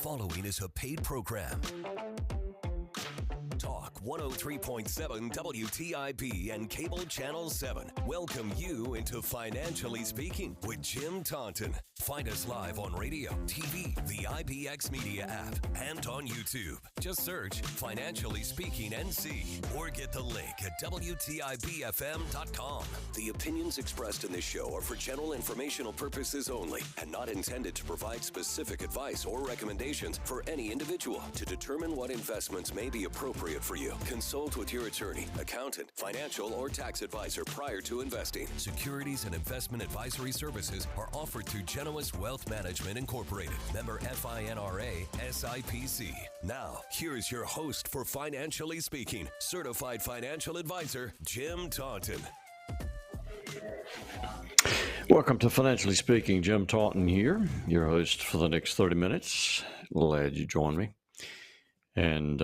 following is a paid program. Talk 103.7 WTIP and Cable Channel 7 welcome you into Financially Speaking with Jim Taunton. Find us live on radio, TV, the IBX Media app, and on YouTube. Just search Financially Speaking NC or get the link at WTIPFM.com. The opinions expressed in this show are for general informational purposes only and not intended to provide specific advice or recommendations for any individual. To determine what investments may be appropriate for you, consult with your attorney, accountant, financial, or tax advisor prior to investing. Securities and investment advisory services are offered through Genois Wealth Management Incorporated, member FINRA SIPC. Now, here's your host for Financially Speaking, certified financial advisor, Jim Taunton. Welcome to Financially Speaking. Jim Taunton here, your host for the next 30 minutes. Glad you joined me. And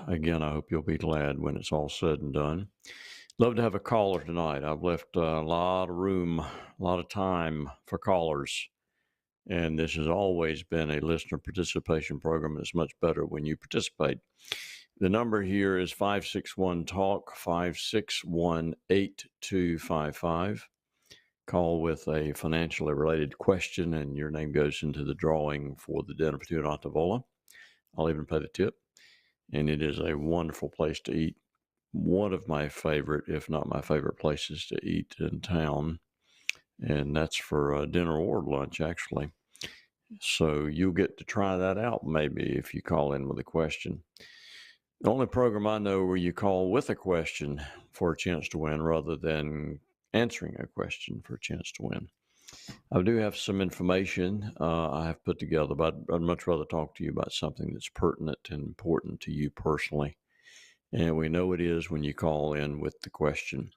again, I hope you'll be glad when it's all said and done. Love to have a caller tonight. I've left a lot of room, a lot of time for callers. And this has always been a listener participation program. It's much better when you participate. The number here is 561-TALK, 561-8255. Call with a financially related question, and your name goes into the drawing for the dinner for two at Tavola. I'll even pay the tip. And it is a wonderful place to eat. One of my favorite, if not my favorite places to eat in town. And that's for dinner or lunch, actually. So you'll get to try that out maybe if you call in with a question. The only program I know where you call with a question for a chance to win rather than answering a question for a chance to win. I do have some information I have put together, but I'd much rather talk to you about something that's pertinent and important to you personally. And we know it is when you call in with the question.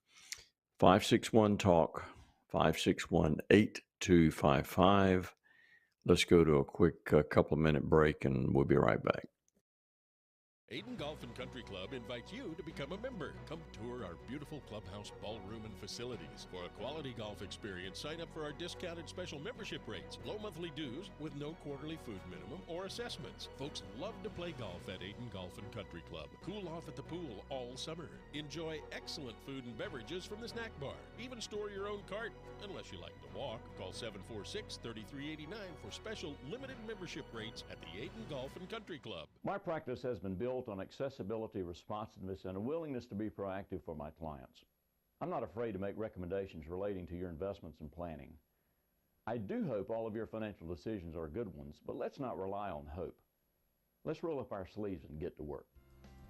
561-TALK, 561-8255. Let's go to a quick couple of minute break and we'll be right back. Aiden Golf and Country Club invites you to become a member. Come tour our beautiful clubhouse, ballroom, and facilities. For a quality golf experience, sign up for our discounted special membership rates, low monthly dues with no quarterly food minimum or assessments. Folks love to play golf at Aiden Golf and Country Club. Cool off at the pool all summer. Enjoy excellent food and beverages from the snack bar. Even store your own cart, unless you like to walk. Call 746-3389 for special limited membership rates at the Aiden Golf and Country Club. My practice has been built on accessibility, responsiveness, and a willingness to be proactive for my clients. I'm not afraid to make recommendations relating to your investments and planning. I do hope all of your financial decisions are good ones, but let's not rely on hope. Let's roll up our sleeves and get to work.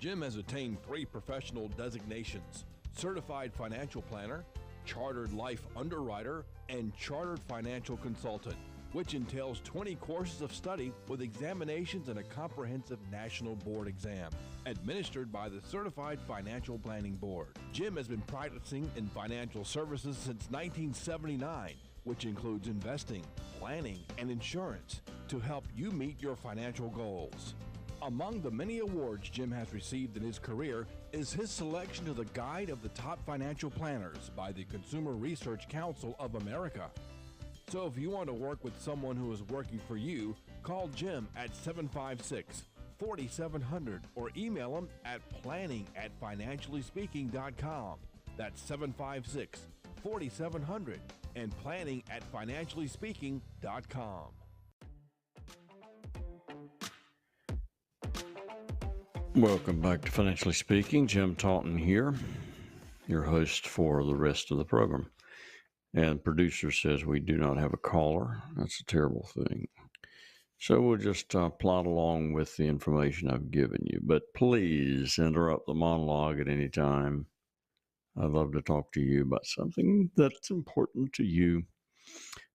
Jim has attained 3 professional designations: Certified Financial Planner, Chartered Life Underwriter, and Chartered Financial Consultant, which entails 20 courses of study with examinations and a comprehensive national board exam, administered by the Certified Financial Planning Board. Jim has been practicing in financial services since 1979, which includes investing, planning, and insurance to help you meet your financial goals. Among the many awards Jim has received in his career is his selection to the Guide of the Top Financial Planners by the Consumer Research Council of America. So if you want to work with someone who is working for you, call Jim at 756-4700 or email him at planning@financiallyspeaking.com. That's 756-4700 and planning@financiallyspeaking.com. Welcome back to Financially Speaking. Jim Taunton here, your host for the rest of the program. And producer says we do not have a caller. That's a terrible thing. So we'll just plod along with the information I've given you. But please interrupt the monologue at any time. I'd love to talk to you about something that's important to you.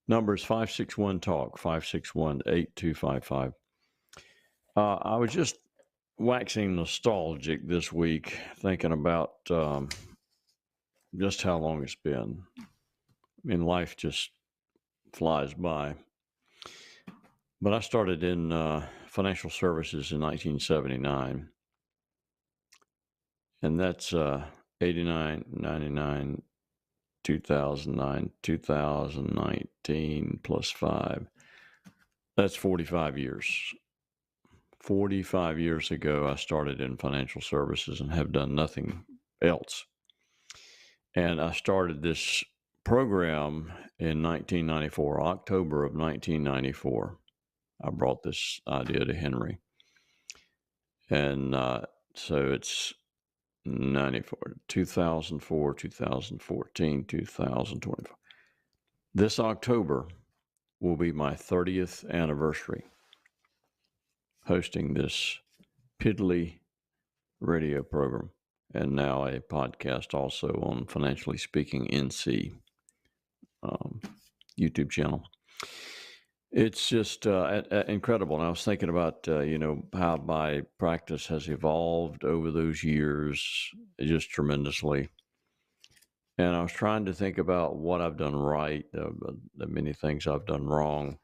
Number is 561-TALK, 561-8255. I was just waxing nostalgic this week, thinking about just how long it's been. I mean, life just flies by. But I started in financial services in 1979. And that's 89, 99, 2009, 2019 plus 5. That's 45 years. 45 years ago, I started in financial services and have done nothing else. And I started this program in 1994, October of 1994. I brought this idea to Henry. And so it's 94, 2004, 2014, 2024. This October will be my 30th anniversary hosting this piddly radio program, and now a podcast also on Financially Speaking NC YouTube channel. It's just incredible. And I was thinking about, how my practice has evolved over those years, just tremendously. And I was trying to think about what I've done right, the many things I've done wrong.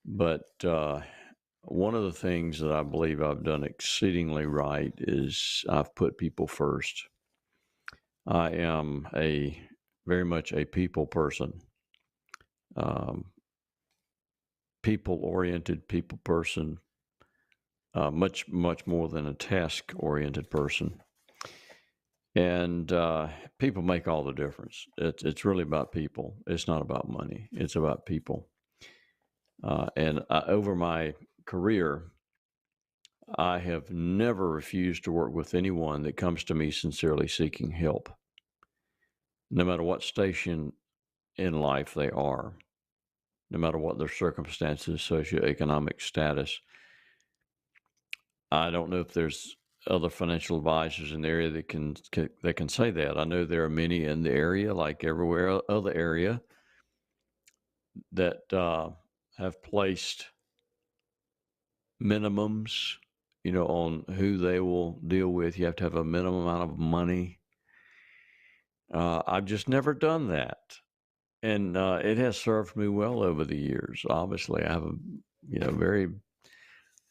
But one of the things that I believe I've done exceedingly right is I've put people first. I am very much a people person, people-oriented people person, much more than a task-oriented person. And people make all the difference. It's really about people. It's not about money. It's about people. And over my career, I have never refused to work with anyone that comes to me sincerely seeking help, no matter what station in life they are, no matter what their circumstances, socioeconomic status. I don't know if there's other financial advisors in the area that can say that. I know there are many in the area, like everywhere other area, that have placed minimums, on who they will deal with. You have to have a minimum amount of money. I've just never done that. And it has served me well over the years. Obviously, I have a very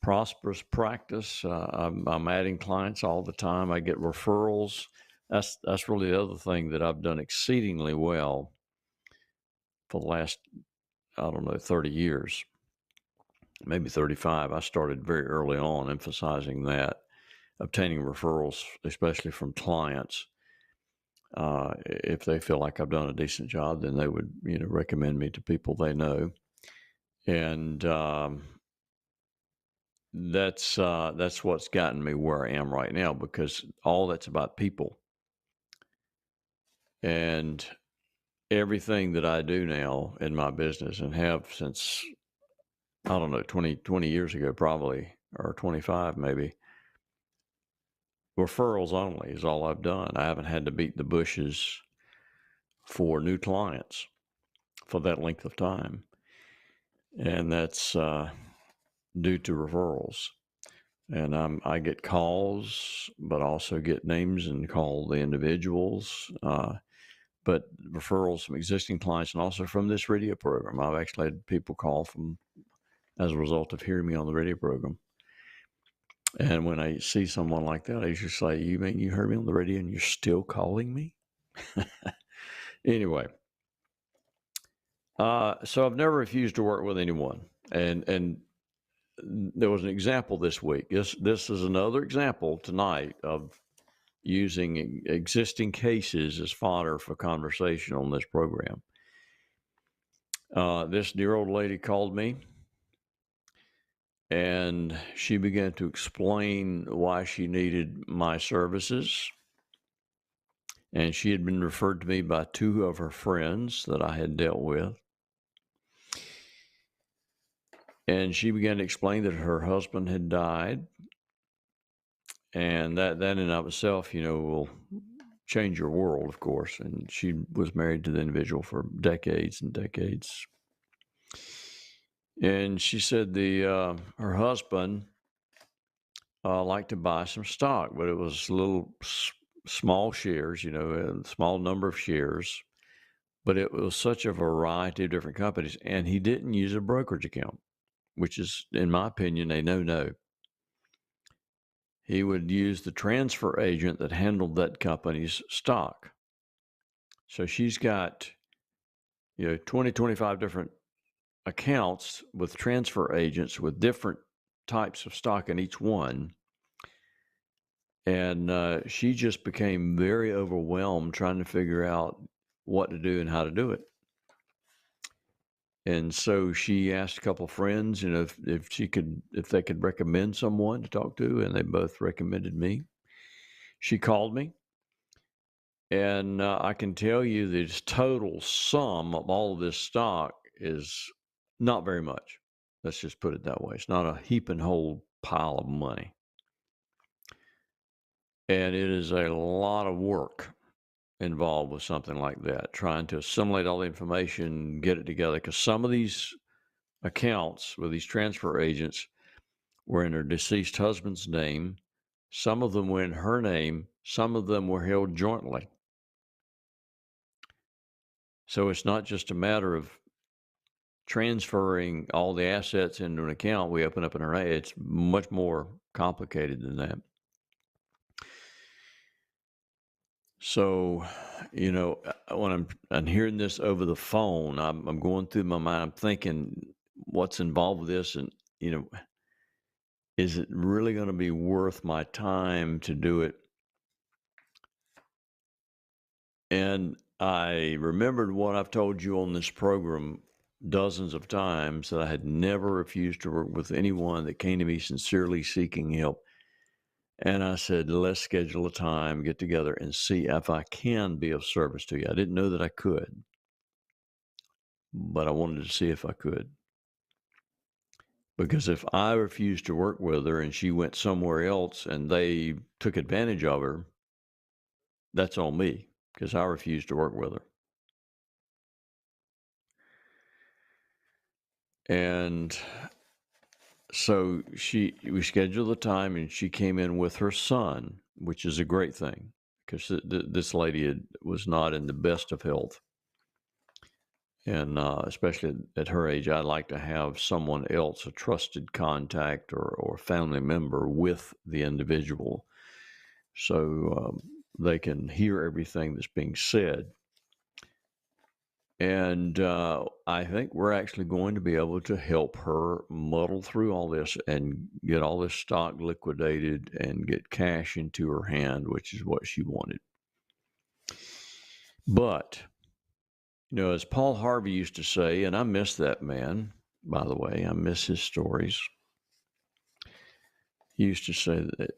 prosperous practice. I'm adding clients all the time. I get referrals. That's really the other thing that I've done exceedingly well for the last, 30 years, maybe 35. I started very early on emphasizing that, obtaining referrals, especially from clients. If they feel like I've done a decent job, then they would, recommend me to people they know. And that's what's gotten me where I am right now, because all that's about people. And everything that I do now in my business, and have since, 20 years ago probably, or 25 maybe, referrals only is all I've done. I haven't had to beat the bushes for new clients for that length of time. And that's due to referrals. And I get calls, but also get names and call the individuals. But referrals from existing clients and also from this radio program. I've actually had people call as a result of hearing me on the radio program. And when I see someone like that, I usually say, "You mean you heard me on the radio and you're still calling me?" Anyway, so I've never refused to work with anyone. And there was an example this week. This is another example tonight of using existing cases as fodder for conversation on this program. This dear old lady called me, and she began to explain why she needed my services. And she had been referred to me by two of her friends that I had dealt with. And she began to explain that her husband had died. And that in and of itself, will change your world, of course. And she was married to the individual for decades and decades. And she said her husband liked to buy some stock, but it was little small shares, a small number of shares. But it was such a variety of different companies. And he didn't use a brokerage account, which is, in my opinion, a no-no. He would use the transfer agent that handled that company's stock. So she's got, 20, 25 different accounts with transfer agents with different types of stock in each one. And she just became very overwhelmed trying to figure out what to do and how to do it. And so she asked a couple of friends, if they could recommend someone to talk to, and they both recommended me. She called me, and I can tell you the total sum of all of this stock is not very much. Let's just put it that way. It's not a heaping whole pile of money. And it is a lot of work involved with something like that, trying to assimilate all the information, get it together. Because some of these accounts with these transfer agents were in her deceased husband's name. Some of them were in her name. Some of them were held jointly. So it's not just a matter of transferring all the assets into an account we open up in her name. It's much more complicated than that. So, when I'm hearing this over the phone, I'm going through my mind. I'm thinking, what's involved with this, and is it really going to be worth my time to do it? And I remembered what I've told you on this program dozens of times, that I had never refused to work with anyone that came to me sincerely seeking help. And I said, let's schedule a time, get together, and see if I can be of service to you. I didn't know that I could, but I wanted to see if I could. Because if I refused to work with her and she went somewhere else and they took advantage of her, that's on me, because I refused to work with her. And so we scheduled the time, and she came in with her son, which is a great thing, because this lady was not in the best of health. And especially at her age, I'd like to have someone else, a trusted contact or family member, with the individual, so they can hear everything that's being said. And I think we're actually going to be able to help her muddle through all this and get all this stock liquidated and get cash into her hand, which is what she wanted. But, as Paul Harvey used to say, and I miss that man, by the way, I miss his stories. He used to say that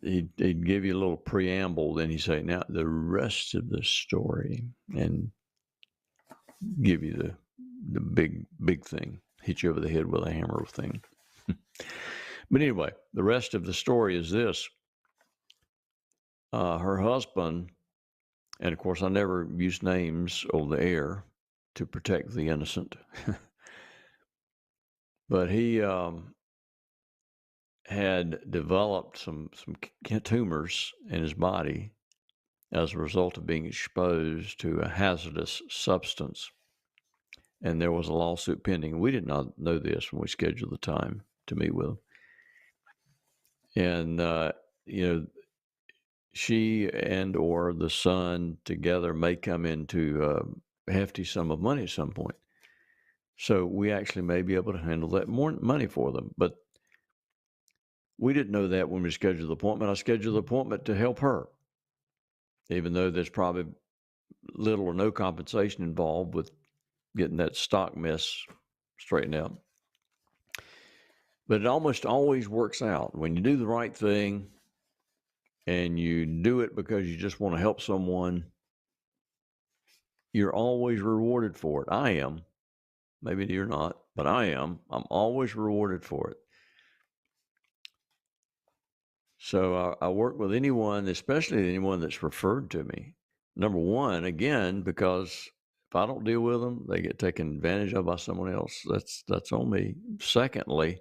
he'd give you a little preamble, then he'd say, now the rest of the story, and give you the big thing, hit you over the head with a hammer thing. But anyway, the rest of the story is this. Her husband, and of course I never use names on the air to protect the innocent, but he had developed some tumors in his body as a result of being exposed to a hazardous substance. And there was a lawsuit pending. We did not know this when we scheduled the time to meet with him. And, she and or the son together may come into a hefty sum of money at some point. So we actually may be able to handle that more money for them. But we didn't know that when we scheduled the appointment. I scheduled the appointment to help her, even though there's probably little or no compensation involved with getting that stock mess straightened out. But it almost always works out when you do the right thing and you do it because you just want to help someone. You're always rewarded for it. I am. Maybe you're not, but I am. I'm always rewarded for it. So I work with anyone, especially anyone that's referred to me. Number one, again, because if I don't deal with them, they get taken advantage of by someone else. That's on me. Secondly,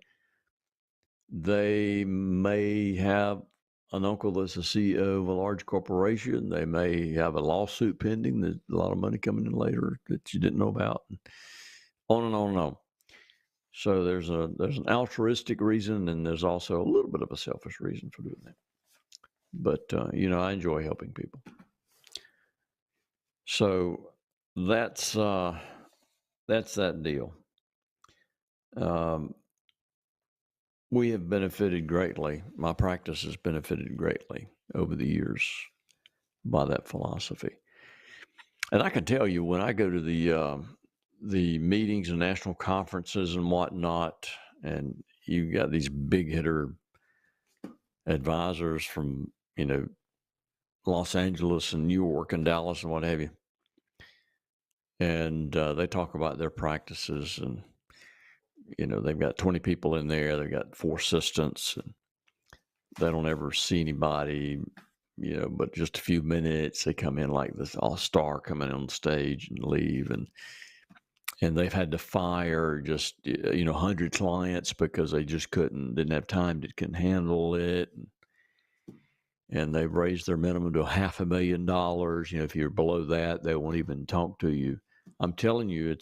they may have an uncle that's a CEO of a large corporation. They may have a lawsuit pending. There's a lot of money coming in later that you didn't know about. On and on and on. So there's an altruistic reason, and there's also a little bit of a selfish reason for doing that. But I enjoy helping people. So that's that deal. we have benefited greatly. My practice has benefited greatly over the years by that philosophy. And I can tell you, when I go to the meetings and national conferences and whatnot, and you got these big hitter advisors from, Los Angeles and New York and Dallas and what have you, and they talk about their practices, and they've got 20 people in there, they've got 4 assistants, and they don't ever see anybody, but just a few minutes they come in like this all-star coming on stage and leave, and they've had to fire just 100 clients because they just didn't have time, couldn't handle it, and they've raised their minimum to $500,000. If you're below that, they won't even talk to you. I'm telling you,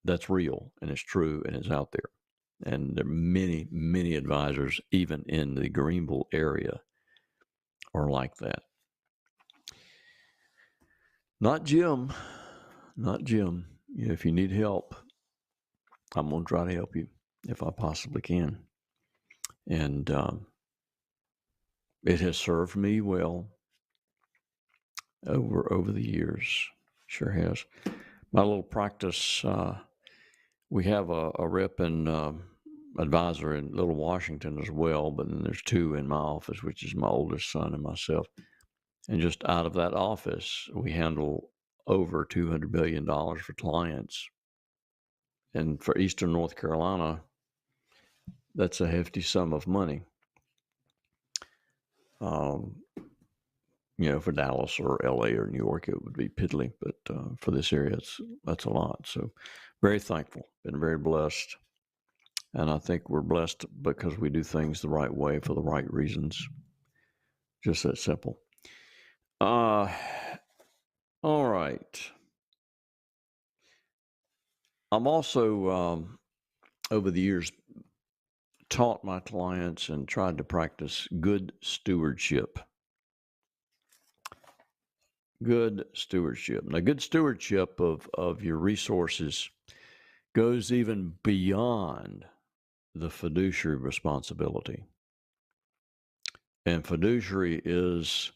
that's real, and it's true, and it's out there. And there are many, many advisors, even in the Greenville area, are like that. Not Jim. If you need help, I'm going to try to help you if I possibly can. And it has served me well over the years. Sure has. My little practice, we have a rep and advisor in Little Washington as well, but then there's 2 in my office, which is my oldest son and myself. And just out of that office, we handle over $200 billion for clients. And for Eastern North Carolina, that's a hefty sum of money. For Dallas or LA or New York, it would be piddly, but for this area, that's a lot. So very thankful, been very blessed. And I think we're blessed because we do things the right way for the right reasons. Just that simple. All right. I'm also, over the years, taught my clients and tried to practice good stewardship. Good stewardship. Now, good stewardship of your resources goes even beyond the fiduciary responsibility. And fiduciary is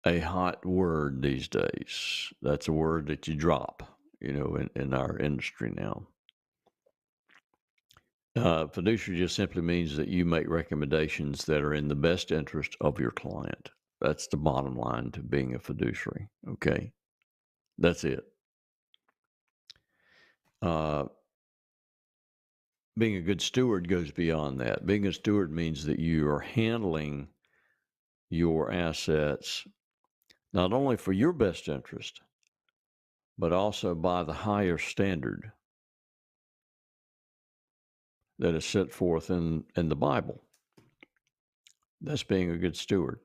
a hot word these days. That's a word that you drop, in our industry now. Fiduciary just simply means that you make recommendations that are in the best interest of your client. That's the bottom line to being a fiduciary. Okay. That's it. Being a good steward goes beyond that. Being a steward means that you are handling your assets not only for your best interest, but also by the higher standard that is set forth in the Bible. That's being a good steward.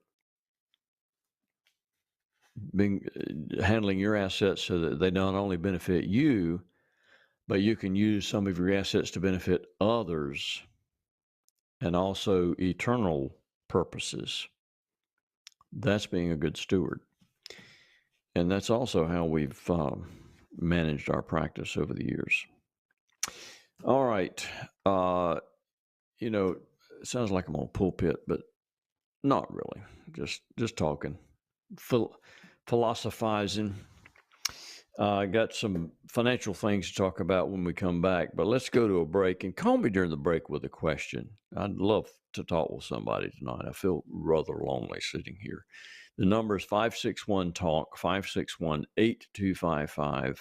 Handling your assets so that they not only benefit you, but you can use some of your assets to benefit others and also eternal purposes. That's being a good steward. And that's also how we've managed our practice over the years. All right. It sounds like I'm on a pulpit, but not really. Just talking, philosophizing. I got some financial things to talk about when we come back, but let's go to a break and call me during the break with a question. I'd love to talk with somebody tonight. I feel rather lonely sitting here. The number is 561-TALK, 561-8255.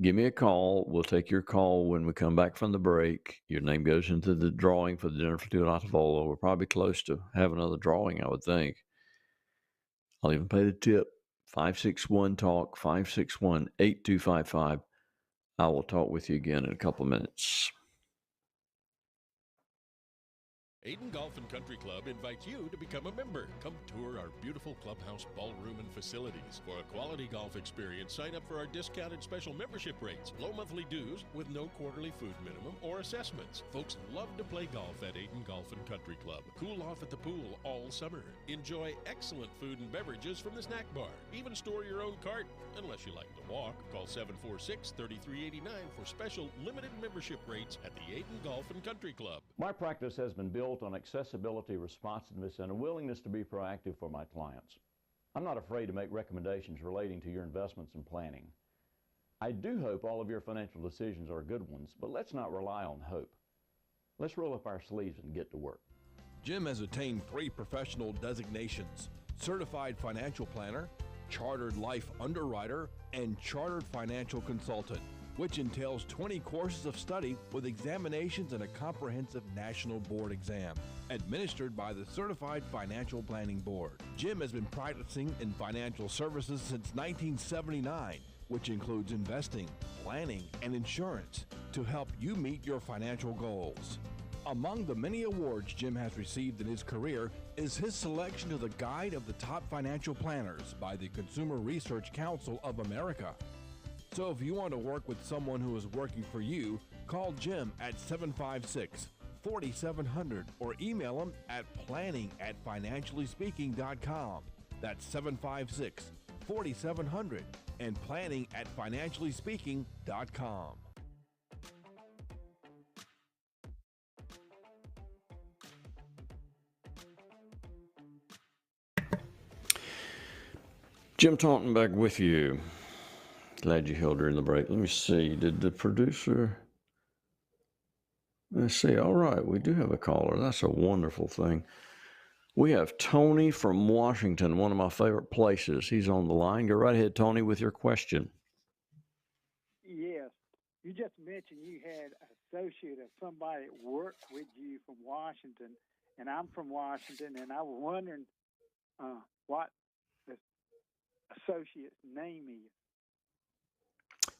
Give me a call. We'll take your call when we come back from the break. Your name goes into the drawing for the Dinner for Two at Atavola. We're probably close to having another drawing, I would think. I'll even pay the tip. 561-TALK, 561-8255. I will talk with you again in a couple of minutes. Aiden Golf and Country Club invites you to become a member. Come tour our beautiful clubhouse, ballroom, and facilities. For a quality golf experience, sign up for our discounted special membership rates, low monthly dues with no quarterly food minimum or assessments. Folks love to play golf at Aiden Golf and Country Club. Cool off at the pool all summer. Enjoy excellent food and beverages from the snack bar. Even store your own cart, unless you like to walk. Call 746-3389 for special limited membership rates at the Aiden Golf and Country Club. My practice has been built on accessibility, responsiveness, and a willingness to be proactive for my clients. I'm not afraid to make recommendations relating to your investments and planning. I do hope all of your financial decisions are good ones, but let's not rely on hope. Let's roll up our sleeves and get to work. Jim has attained 3 professional designations: Certified Financial Planner, Chartered Life Underwriter, and Chartered Financial Consultant, which entails 20 courses of study with examinations and a comprehensive national board exam, administered by the Certified Financial Planning Board. Jim has been practicing in financial services since 1979, which includes investing, planning, and insurance to help you meet your financial goals. Among the many awards Jim has received in his career is his selection to the Guide of the Top Financial Planners by the Consumer Research Council of America. So if you want to work with someone who is working for you, call Jim at 756-4700 or email him at planning@financiallyspeaking.com. That's 756-4700 and planning@financiallyspeaking.com. Jim Taunton back with you. Glad you held her in the break. Let me see. Did the producer... Let's see. All right. We do have a caller. That's a wonderful thing. We have Tony from Washington, one of my favorite places. He's on the line. Go right ahead, Tony, with your question. Yes. You just mentioned you had an associate or somebody that worked with you from Washington, and I'm from Washington, and I was wondering what the associate's name is.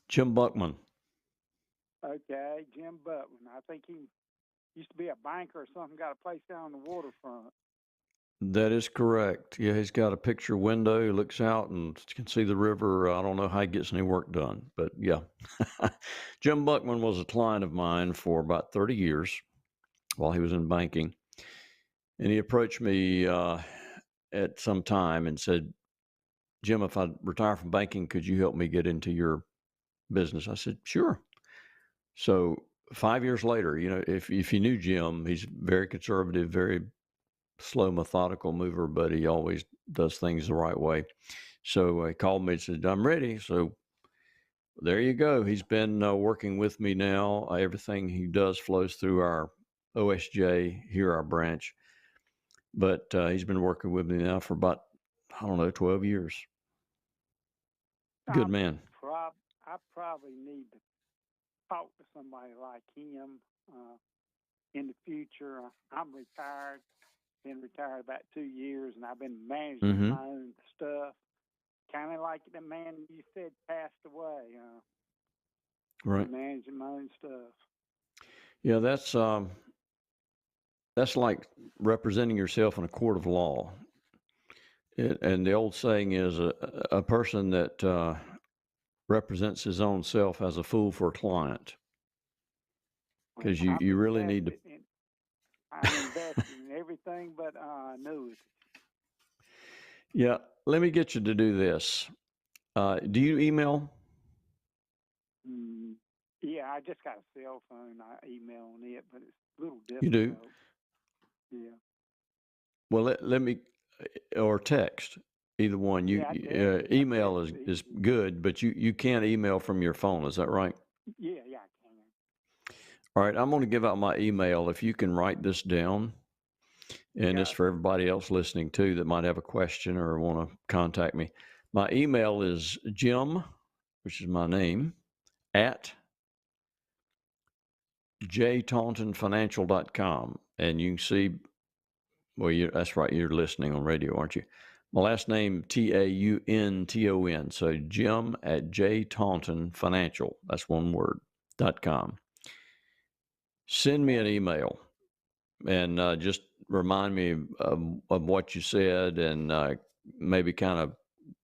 Jim Buckman. Okay, Jim Buckman. I think he used to be a banker or something, got a place down on the waterfront. That is correct. Yeah, he's got a picture window. He looks out and can see the river. I don't know how he gets any work done, but yeah. Jim Buckman was a client of mine for about 30 years while he was in banking. And he approached me at some time and said, Jim, if I retire from banking, could you help me get into your business? I said, sure. So 5 years later, you know, if you knew Jim, he's very conservative, very slow, methodical mover, but he always does things the right way. So he called me and said, I'm ready. So there you go. He's been working with me now. Everything he does flows through our OSJ here, our branch. But he's been working with me now for about, 12 years. Good man. I probably need to talk to somebody like him in the future. I'm retired, been retired about 2 years, and I've been managing my own stuff. Kind of like the man you said passed away. Right. Managing my own stuff. Yeah, that's like representing yourself in a court of law. And the old saying is a person that represents his own self as a fool for a client. Because you really need to. I'm invested in everything but annuities. Yeah, let me get you to do this. Do you email? Yeah, I just got a cell phone. I email on it, but it's a little difficult. You do? Yeah. Well, let me, or text, either one. Email is good, but you can't email from your phone. Is that right? Yeah, I can. All right, I'm going to give out my email. If you can write this down, and it's for everybody else listening too that might have a question or want to contact me. My email is Jim, which is my name, at jtauntonfinancial.com. And you can see, well, that's right, you're listening on radio, aren't you? My last name, TAUNTON. So Jim at jtauntonfinancial, that's one word, .com. Send me an email. and just remind me of what you said, and maybe kind of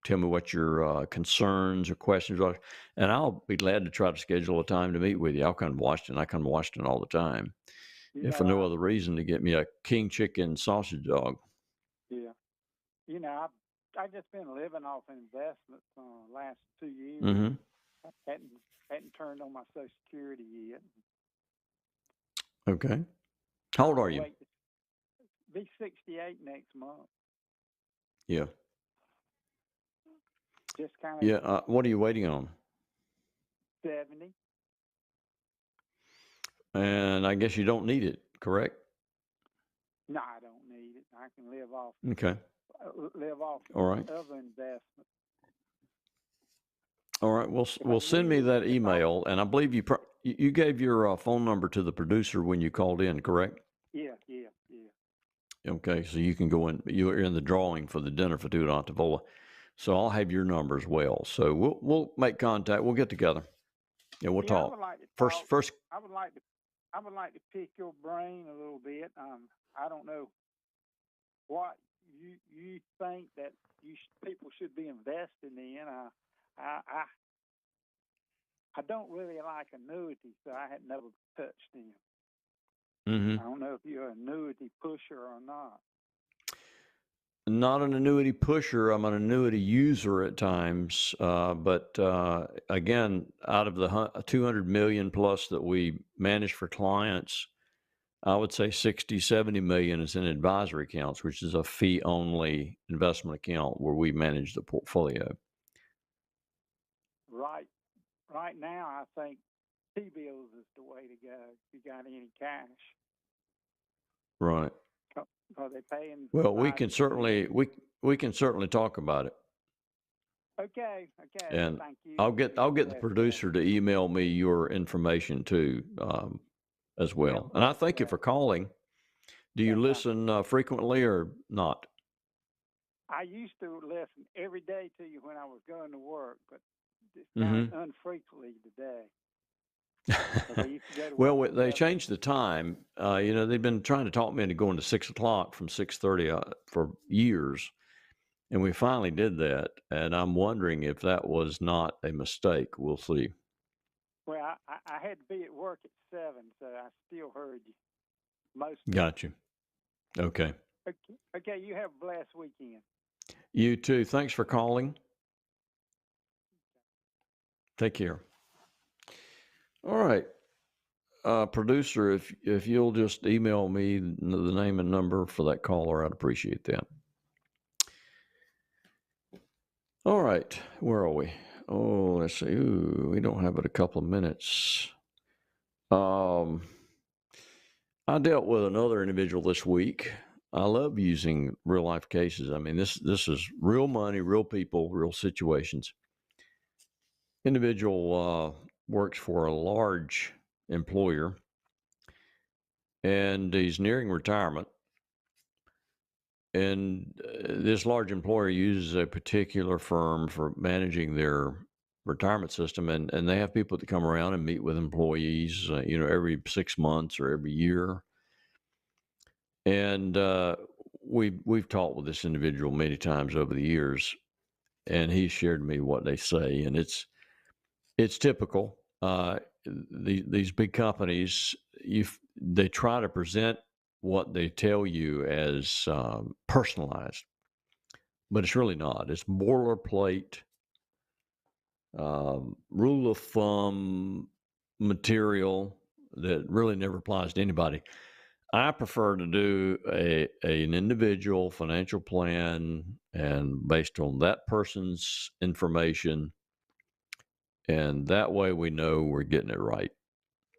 tell me what your concerns or questions are, and I'll be glad to try to schedule a time to meet with you. I'll come to Washington. I come to Washington all the time, You if know, for no other reason to get me a king chicken sausage dog. yeah. You know, I just been living off investments last 2 years. Mm-hmm. Hadn't turned on my Social Security yet. Okay. How old are you? Wait, be 68 next month. Yeah. Just kind of Yeah. What are you waiting on? 70. And I guess you don't need it, correct? No, I don't need it. I can live off Okay. All right. other investments. All right. Well, send me that email, and I believe you gave your phone number to the producer when you called in, correct? Yeah. Okay, so you can go in. You're in the drawing for the dinner for Tutor Antavola, so I'll have your number as well. So we'll make contact. We'll get together. Yeah, we'll talk. I would like to First. I would like to pick your brain a little bit. I don't know what you think that people should be investing in. I don't really like annuities, so I had never touched them. Mm-hmm. I don't know if you're an annuity pusher or not. Not an annuity pusher. I'm an annuity user at times, but again, out of the 200 million plus that we manage for clients, I would say 60, 70 million is in advisory accounts, which is a fee-only investment account where we manage the portfolio. Right now, I think T-bills is the way to go if you got any cash. Right. Are they paying? Well, we can certainly talk about it. Okay. And thank you. I'll get the producer to email me your information too, as well. And I thank you for calling. Do you listen frequently or not? I used to listen every day to you when I was going to work, but it's kind of unfrequently today. Well, they changed the time. They've been trying to talk me into going to 6 o'clock from 6:30 for years, and we finally did that. And I'm wondering if that was not a mistake. We'll see. Well, I had to be at work at 7, so I still heard you. Got you. Okay. Okay. You have a blessed weekend. You too. Thanks for calling. Take care. All right. Producer, if you'll just email me the name and number for that caller, I'd appreciate that. All right. Where are we? Oh, let's see. Ooh, we don't have but a couple of minutes. I dealt with another individual this week. I love using real life cases. I mean, this is real money, real people, real situations. Individual works for a large employer, and he's nearing retirement. And this large employer uses a particular firm for managing their retirement system, and they have people that come around and meet with employees, every 6 months or every year. And we've talked with this individual many times over the years, and he shared me what they say, and it's typical. These big companies, they try to present what they tell you as personalized, but it's really not. It's boilerplate, rule of thumb material that really never applies to anybody. I prefer to do an individual financial plan, and based on that person's information, and that way we know we're getting it right.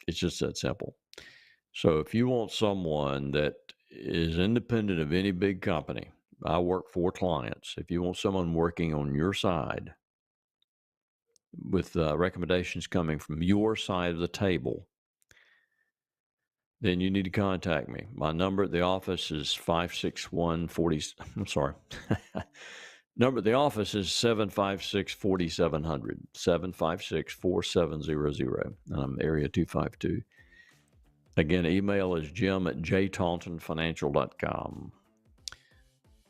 It's just that simple. So if you want someone that is independent of any big company, I work for clients. If you want someone working on your side with recommendations coming from your side of the table, then you need to contact me. My number at the office is 561-40. I'm sorry. Number at the office is 756-4700, 756-4700, and I'm area 252. Again, email is jim@jtauntonfinancial.com.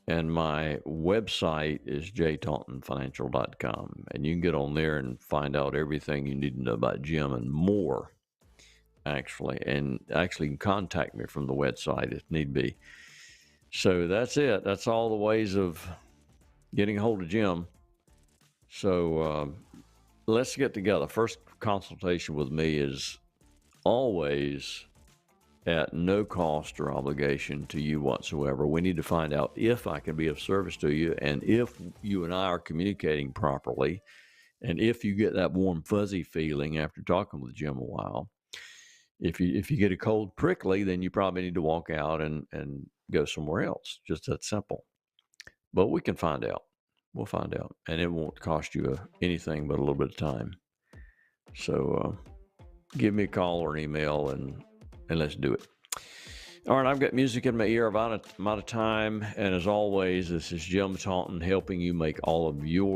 And my website is jtauntonfinancial.com. And you can get on there and find out everything you need to know about Jim and more, actually. And actually, you can contact me from the website if need be. So that's it. That's all the ways of getting a hold of Jim. So let's get together. First consultation with me is always at no cost or obligation to you whatsoever. We need to find out if I can be of service to you, and if you and I are communicating properly, and if you get that warm, fuzzy feeling after talking with Jim a while. If you get a cold prickly, then you probably need to walk out and go somewhere else. Just that simple. But we can find out. We'll find out. And it won't cost you anything but a little bit of time. So give me a call or an email and let's do it. All right, I've got music in my ear. I'm out of time. And as always, this is Jim Taunton helping you make all of your